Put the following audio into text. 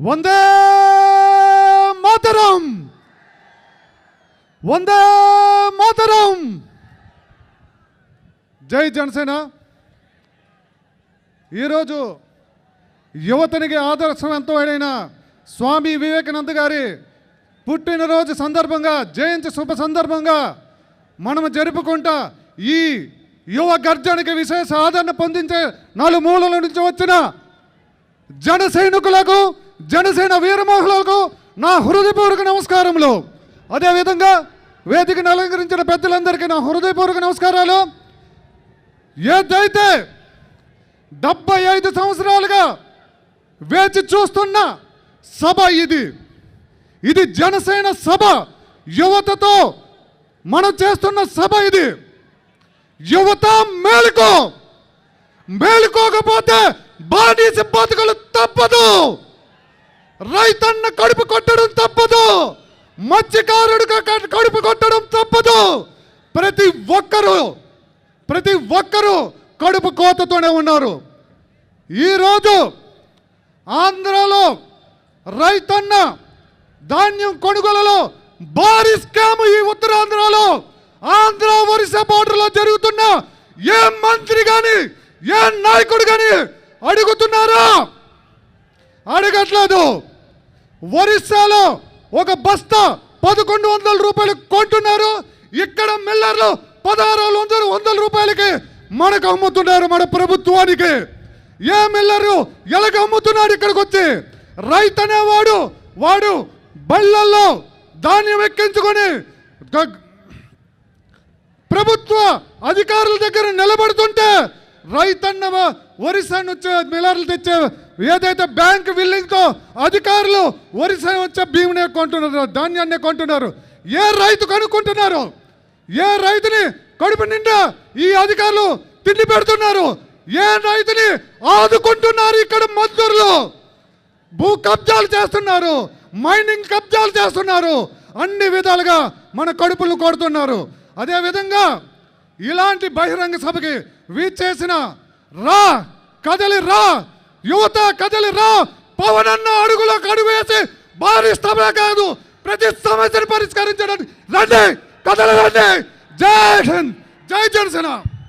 వందే మాతరం, వందే మాతరం. జై జనసేన. ఈరోజు యువతనికి ఆదర్శవంతమైన స్వామి వివేకానంద గారి పుట్టినరోజు సందర్భంగా, జయంతి శుభ సందర్భంగా మనం జరుపుకుంటా ఈ యువ గర్జనకి విశేష ఆదరణ పొందించే నలుమూలల నుంచి వచ్చిన జన సైనికులకు, జనసేన వీరమోహులకు నా హృదయపూర్వక నమస్కారములు. అదేవిధంగా వేదికను అలంకరించిన పెద్దలందరికీ నా హృదయపూర్వక నమస్కారాలు. ఏదైతే 75 సంవత్సరాలుగా వేచి చూస్తున్న సభ ఇది జనసేన సభ, యువతతో మనం చేస్తున్న సభ ఇది. యువత మేలుకో, మేలుకోకపోతే బానిస బతుకులు తప్పదు. రైతన్న కడుపు కొట్టడం తప్పదు, మత్స్యకారుడు కడుపు కొట్టడం తప్పదు. ప్రతి ఒక్కరూ కడుపు కోతతోనే ఉన్నారు. ఈరోజు ఆంధ్రాలో రైతన్న ధాన్యం కొనుగోలులో భారీ స్కామ్ ఈ ఉత్తరాంధ్రలో ఆంధ్ర ఒరిస్సా బోర్డర్లో జరుగుతున్న ఏ మంత్రి కానీ, ఏ నాయకుడు కానీ అడుగుతున్నారా? అడగట్లేదు. ఒరిస్సాలో ఒక బస్తా 1100 రూపాయలు కొంటున్నారు. ఇక్కడ మిల్లర్లు 1600 రూపాయలకి మనకు అమ్ముతున్నారు. మన ప్రభుత్వానికి ఏ మిల్లరు ఎలాగ అమ్ముతున్నాడు? ఇక్కడికి వచ్చి రైతు అనేవాడు వాడు బళ్ళల్లో ధాన్యం ఎక్కించుకొని ప్రభుత్వ అధికారుల దగ్గర నిలబడుతుంటే రైతన్న ఒరిస్సా నుంచి మిల్లర్లు తెచ్చే ఏదైతే బ్యాంక్ బిల్లింగ్తో అధికారులు ఒరిస్సా వచ్చే భీమునే కొంటున్నారు, ధాన్యాన్ని కొంటున్నారు. ఏ రైతు కనుక్కుంటున్నారు? ఏ రైతుని కడుపు నిండా ఈ అధికారులు తిండి పెడుతున్నారు? ఏ రైతుని ఆదుకుంటున్నారు? ఇక్కడ మద్దతులు భూ కబ్జాలు చేస్తున్నారు, మైనింగ్ కబ్జాలు చేస్తున్నారు, అన్ని విధాలుగా మన కడుపులు కొడుతున్నారు. అదేవిధంగా ఇలాంటి బహిరంగ సభకి వీచేసిన కదలి రా యువత, కదలి రా. పవన్ అన్న అడుగులో అడుగు వేసి భారీ స్థాపన కాదు, ప్రతి సమస్యను పరిష్కరించడానికి రండి, కదలి రండి. జై హింద్, జై జనసేన.